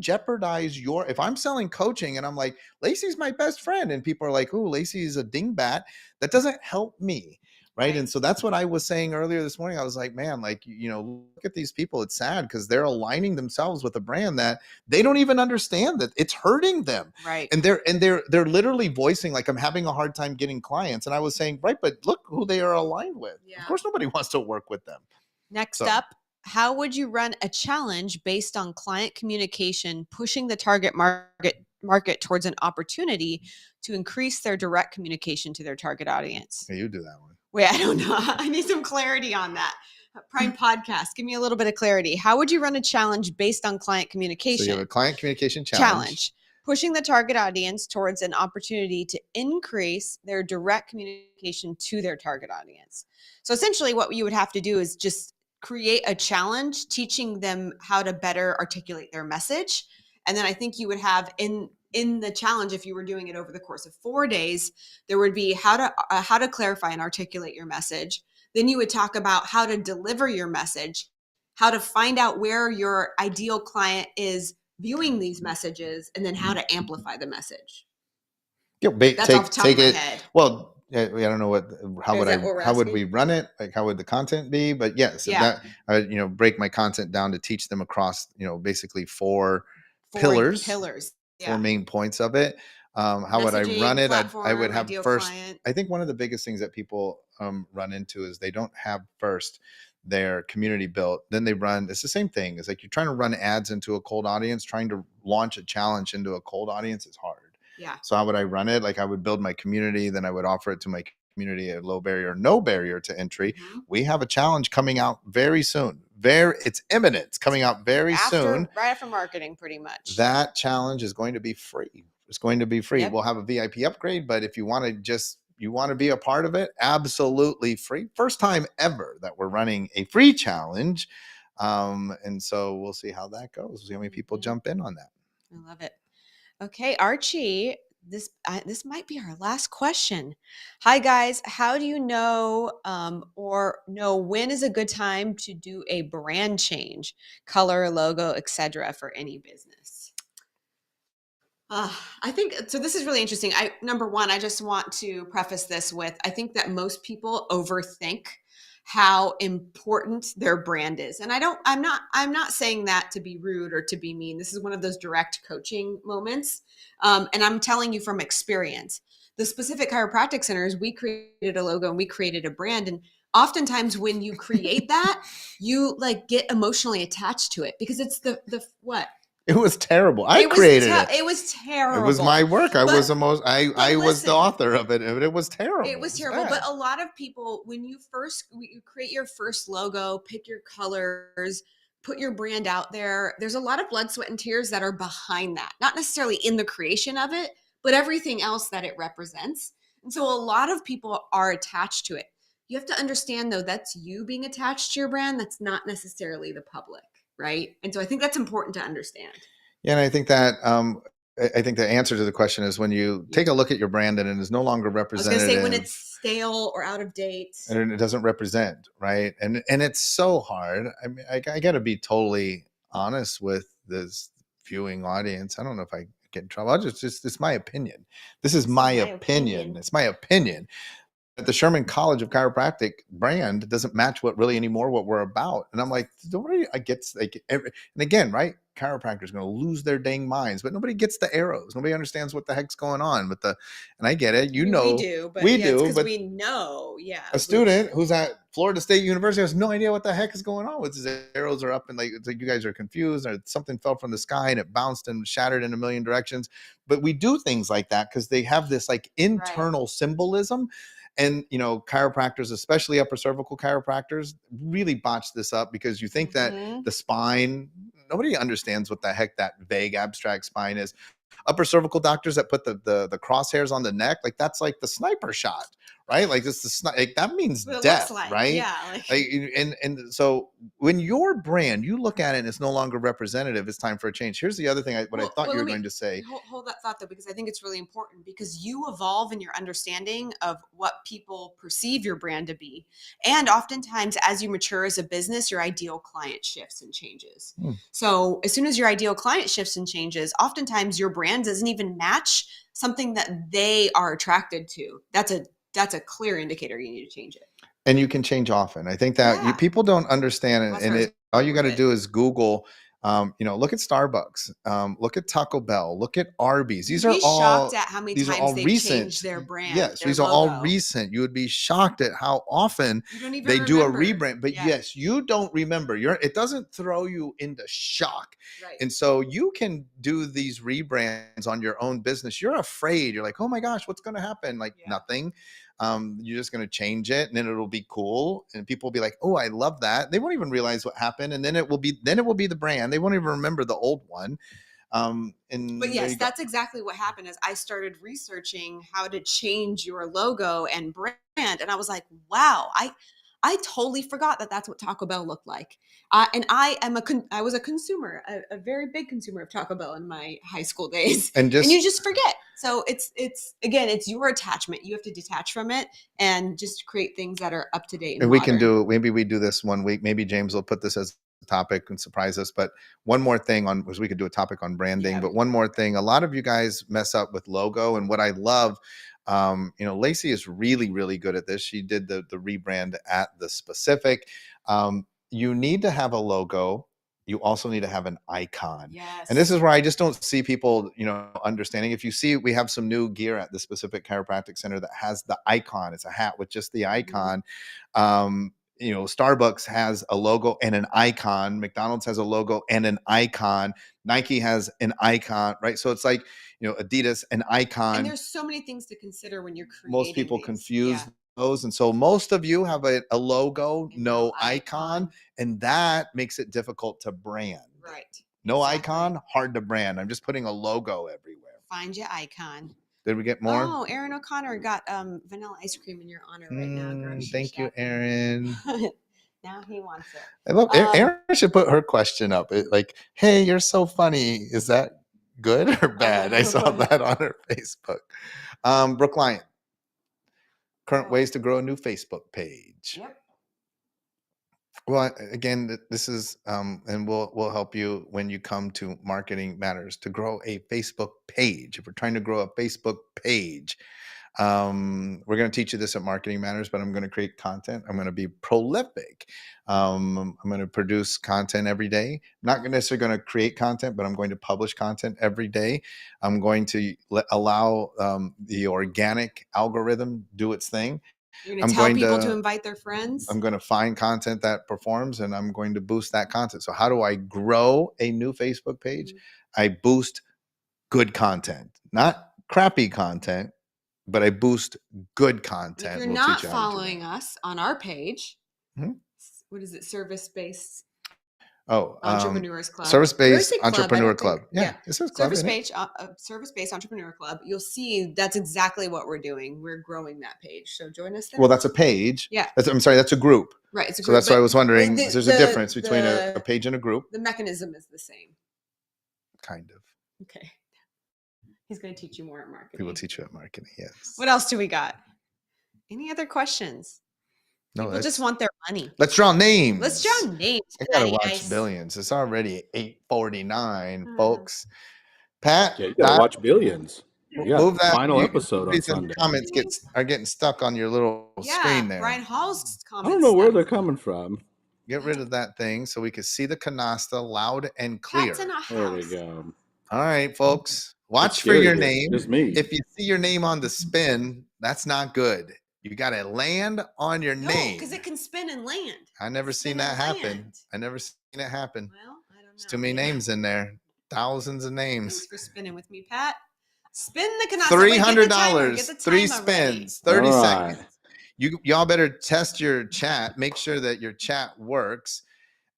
jeopardize your, if I'm selling coaching and I'm like, Lacey's my best friend, and people are like, oh, Lacey's a dingbat, that doesn't help me. Right. And so that's what I was saying earlier this morning. I was like, man, like, you know, look at these people. It's sad because they're aligning themselves with a brand that they don't even understand that it's hurting them. Right. And they're literally voicing like, I'm having a hard time getting clients. And I was saying, right, but look who they are aligned with. Of course, nobody wants to work with them. Next up, how would you run a challenge based on client communication, pushing the target market towards an opportunity to increase their direct communication to their target audience? Yeah, you do that one. Wait, I don't know. I need some clarity on that. Prime Podcast, give me a little bit of clarity. How would you run a challenge based on client communication? So you have a client communication challenge. Pushing the target audience towards an opportunity to increase their direct communication to their target audience. So essentially what you would have to do is just create a challenge, teaching them how to better articulate their message. And then I think you would have in the challenge, if you were doing it over the course of 4 days, there would be how to clarify and articulate your message. Then you would talk about how to deliver your message, how to find out where your ideal client is viewing these messages, and then how to amplify the message. Yeah, that's off the top of my head. Well, I don't know how would we run it? Like, how would the content be? But yes, that I would, break my content down to teach them across, basically four pillars. 4 main points of it. How would I run it? I would have first, client. I think one of the biggest things that people run into is they don't have first their community built. Then they run, it's the same thing. It's like you're trying to run ads into a cold audience, trying to launch a challenge into a cold audience is hard. Yeah. So how would I run it? Like I would build my community, then I would offer it to my community at low barrier, no barrier to entry. Mm-hmm. We have a challenge coming out very soon. It's imminent. It's coming out very soon. Right after marketing, pretty much. That challenge is going to be free. It's going to be free. Yep. We'll have a VIP upgrade, but if you want to be a part of it, absolutely free. First time ever that we're running a free challenge. And so we'll see how that goes. We'll see how many people jump in on that. I love it. Okay, Archie, this might be our last question. Hi guys, how do you know or know when is a good time to do a brand change, color, logo, etc. for any business? I think so. This is really interesting. Number one, I just want to preface this with I think that most people overthink how important their brand is. And I'm not saying that to be rude or to be mean. This is one of those direct coaching moments. And I'm telling you from experience, the specific chiropractic centers, we created a logo and we created a brand. And oftentimes when you create that, you like get emotionally attached to it because it's the what? It was terrible. I created it. It was terrible. It was my work. I was the author of it. It was terrible. It was terrible. But a lot of people, when you create your first logo, pick your colors, put your brand out there, there's a lot of blood, sweat, and tears that are behind that. Not necessarily in the creation of it, but everything else that it represents. And so a lot of people are attached to it. You have to understand, though, that's you being attached to your brand. That's not necessarily the public. Right. And so I think that's important to understand. Yeah. And I think that I think the answer to the question is when you take a look at your brand and it is no longer represented. I was going to say when it's stale or out of date. And it doesn't represent. Right. And it's so hard. I mean, I got to be totally honest with this viewing audience. I don't know if I get in trouble. It's my opinion. This is my opinion. It's my opinion. At the Sherman College of Chiropractic brand doesn't match what we're about. And I'm like, nobody gets like, and again, right? Chiropractors are going to lose their dang minds, but nobody gets the arrows. Nobody understands what the heck's going on with and I get it. We do, but we know. Yeah. A student who's at Florida State University has no idea what the heck is going on with his arrows are up and it's like you guys are confused or something fell from the sky and it bounced and shattered in a million directions. But we do things like that because they have this like internal symbolism. And, chiropractors, especially upper cervical chiropractors, really botch this up because you think that the spine, nobody understands what the heck that vague abstract spine is. Upper cervical doctors that put the crosshairs on the neck, like that's like the sniper shot, right? Like like that means death, right? Yeah. And so when your brand, you look at it and it's no longer representative, it's time for a change. Here's the other thing I thought you were going to say. Hold that thought though, because I think it's really important, because you evolve in your understanding of what people perceive your brand to be. And oftentimes as you mature as a business, your ideal client shifts and changes. So as soon as your ideal client shifts and changes, oftentimes your brand doesn't even match something that they are attracted to. That's a clear indicator you need to change it. And you can change often. I think that people don't understand it. And all you got to do is Google, look at Starbucks, look at Taco Bell, look at Arby's. These are all shocked at how many times they recent. changed their brand. Yes, their these logo. are all recent. You would be shocked at how often they do a rebrand. But yes, you don't remember. It doesn't throw you into shock. Right. And so you can do these rebrands on your own business. You're afraid. You're like, oh my gosh, what's going to happen? Like nothing. You're just going to change it and then it'll be cool. And people will be like, oh, I love that. They won't even realize what happened. And then it will be the brand. They won't even remember the old one. But yes, that's exactly what happened. Is I started researching how to change your logo and brand. And I was like, wow, I totally forgot that that's what Taco Bell looked like. And I was a consumer, a very big consumer of Taco Bell in my high school days. And you just forget. So it's your attachment. You have to detach from it and just create things that are up to date. And maybe we do this one week. Maybe James will put this as a topic and surprise us. But one more thing because we could do a topic on branding, but one more thing, a lot of you guys mess up with logo. And what I love, Lacey is really, really good at this. She did the rebrand at the specific. You need to have a logo. You also need to have an icon. Yes. And this is where I just don't see people, understanding. If you see, we have some new gear at the specific chiropractic center that has the icon. It's a hat with just the icon. Starbucks has a logo and an icon. McDonald's has a logo and an icon. Nike has an icon, right? So it's like, Adidas, an icon. And there's so many things to consider when you're creating. Most people confuse those. And so most of you have a logo, and no icon, and that makes it difficult to brand. Right. No icon, hard to brand. I'm just putting a logo everywhere. Find your icon. Did we get more? Oh, Aaron O'Connor got vanilla ice cream in your honor right now. Thank you, Aaron. Now he wants it. I love Aaron should put her question up. Like, hey, you're so funny. Is that good or bad? I saw that on her Facebook. Brooke Lyon. Current ways to grow a new Facebook page. Yep. Well, again, this is, and we'll help you when you come to Marketing Matters to grow a Facebook page. If we're trying to grow a Facebook page, we're going to teach you this at Marketing Matters, but I'm going to create content. I'm going to be prolific. I'm going to produce content every day. I'm not necessarily going to create content, but I'm going to publish content every day. I'm going to allow the organic algorithm do its thing. You're going to tell people to invite their friends. I'm going to find content that performs and I'm going to boost that content. So how do I grow a new Facebook page? I boost good content, not crappy content, but I boost good content. If you're not following us on our page, what is it? Service-based Entrepreneurs Club. Service-based Entrepreneur Club. Yeah. It says club. Service-based Entrepreneur Club. You'll see that's exactly what we're doing. We're growing that page. So join us there. Well, that's a page. Yeah. That's a group. Right. It's a group. So that's why I was wondering, there's a difference between a page and a group. The mechanism is the same. Kind of. Okay. He's going to teach you more at marketing. He will teach you at marketing, yes. What else do we got? Any other questions? No, people just want their money. Let's draw names. I gotta watch Billions. It's already 8:49, folks. Pat, you gotta watch Billions. Move that final episode on Sunday. Comments are getting stuck on your little screen there. Brian Hall's comments. I don't know where they're coming from. Get rid of that thing so we can see the canasta loud and clear. There we go. All right, folks. Watch for your name. Just me. If you see your name on the spin, that's not good. You got to land on your name. Because it can spin and land. I never seen that happen. I never seen it happen. Well, I don't know. There's too many names in there. Thousands of names. Thanks for spinning with me, Pat. Spin the canasta. $300. 3 spins. 30 seconds. y'all better test your chat. Make sure that your chat works.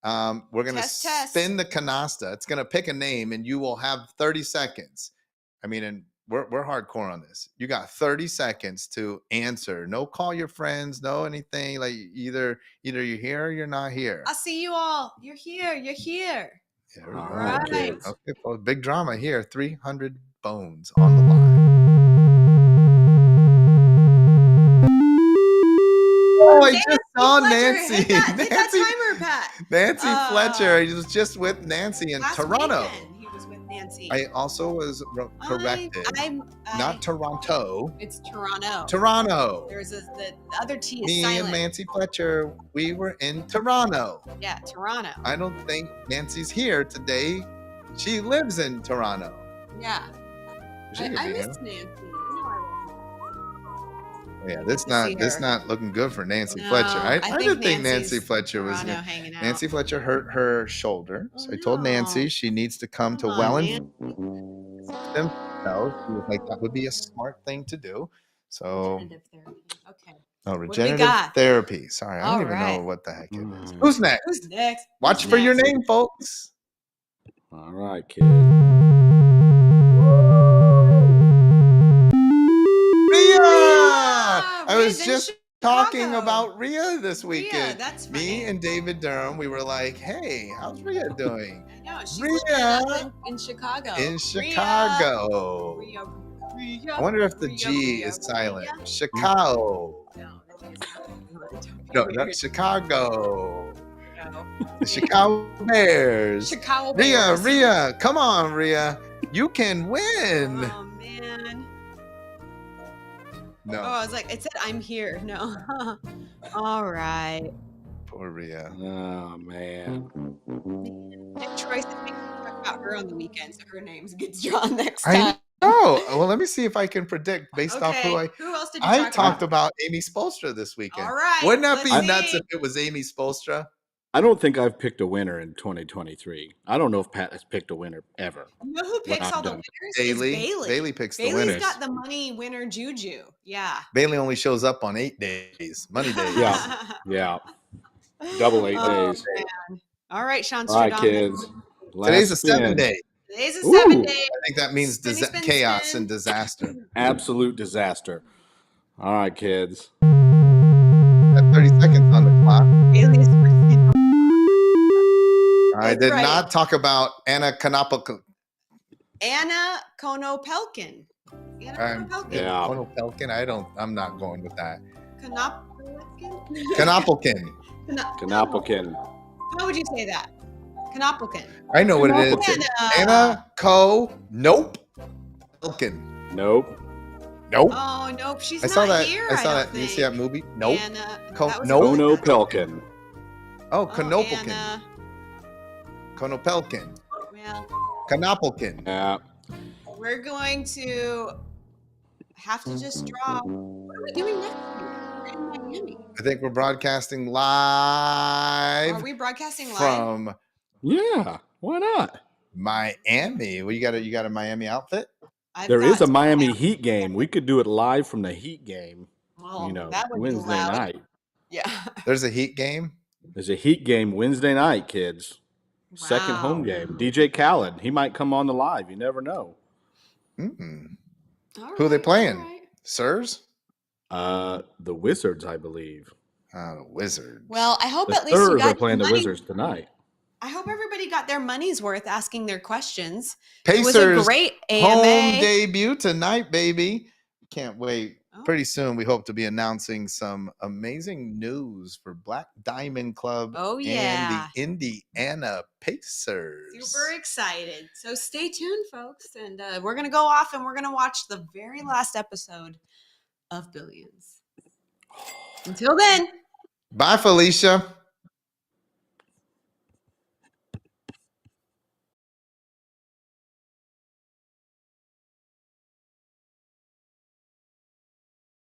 We're going to spin the canasta. It's going to pick a name, and you will have 30 seconds. I mean, and we're hardcore on this. You got 30 seconds to answer. No call your friends, no anything. Like either you're here or you're not here. I'll see you all. You're here. You're here. Yeah, All right, kids. Okay, well, big drama here. 300 bones on the line. Oh, I just saw Nancy. Hit that timer, Pat. Nancy Fletcher. He was just with Nancy in Toronto. Weekend, he was with Nancy. I also was corrected. Not Toronto. It's Toronto. Toronto. There's the other T is Me silent. and Nancy Fletcher, we were in Toronto. Yeah, Toronto. I don't think Nancy's here today. She lives in Toronto. Yeah. I miss Nancy. Yeah, this not looking good for Nancy Fletcher. I didn't think Nancy Fletcher was here. Nancy Fletcher hurt her shoulder, so I told Nancy she needs to come to Wellington themselves. She was like, that would be a smart thing to do. So, regenerative therapy. Sorry, I don't even know what the heck it is. Who's next? Who's next? Watch for your name, folks. All right, kids. I was just talking about Rhea this weekend. That's funny. Me and David Durham, we were like, hey, how's Rhea doing? I know. She's Rhea in Chicago. In Chicago. Rhea. I wonder if the G is silent. Chicago. No, not Chicago. The Chicago Bears. Chicago Bears. Rhea, come on, Rhea. You can win. Oh, man. No. Oh, I was like, it said I'm here. No. All right. Poor Rhea. Oh, man. And Troy said we can talk about her on the weekend, so her name gets drawn next time. Oh, well, let me see if I can predict based off who else did you talked about Amy Spolstra this weekend. All right. Wouldn't that be nuts if it was Amy Spolstra? I don't think I've picked a winner in 2023. I don't know if Pat has picked a winner ever. You know who picks all the winners? Bailey. It's Bailey. Bailey picks the Bailey's winners. got the money winner juju. Yeah. Bailey only shows up on 8 days. Money days. Yeah. Double 8 days. Man. All right, Sean. All right, kids. Today's a 7 day. Today's a 7 day. I think that means chaos and disaster. Absolute disaster. All right, kids. Got 30 seconds on the clock. Bailey's I did not talk about Anna Konopelkin. Anna Konopelkin. Konopelkin. I'm not going with that. Konopelkin. Konopelkin. How would you say that? Konopelkin. I know what it is. Anna Nope. Pelkin. Nope. Oh, nope. She's not here. I saw that. Did you see that movie? Nope. Konopelkin. Oh, Konopelkin. Konopelkin. Well, Konopelkin. Yeah. We're going to have to just draw. What are we doing next week? We're in Miami. I think we're broadcasting live. Are we broadcasting live? From Yeah. Why not? Miami. Well, you got a Miami outfit? There is a Miami Heat game. We could do it live from the Heat game. Well, Wednesday night. Yeah. There's a Heat game? There's a Heat game Wednesday night, kids. Wow. Second home game. DJ Khaled. He might come on the live. You never know. Mm-mm. Who are they playing? Right. Sirs? The Wizards, I believe. The Wizards. Well, I hope The at least you Spurs got are playing the money. Wizards tonight. I hope everybody got their money's worth asking their questions. Pacers It was a great AMA. home debut tonight, baby. Can't wait. Oh. Pretty soon, we hope to be announcing some amazing news for Black Diamond Club Oh, yeah. and the Indiana Pacers. Super excited. So stay tuned, folks. And we're going to go off and we're going to watch the very last episode of Billions. Until then. Bye, Felicia.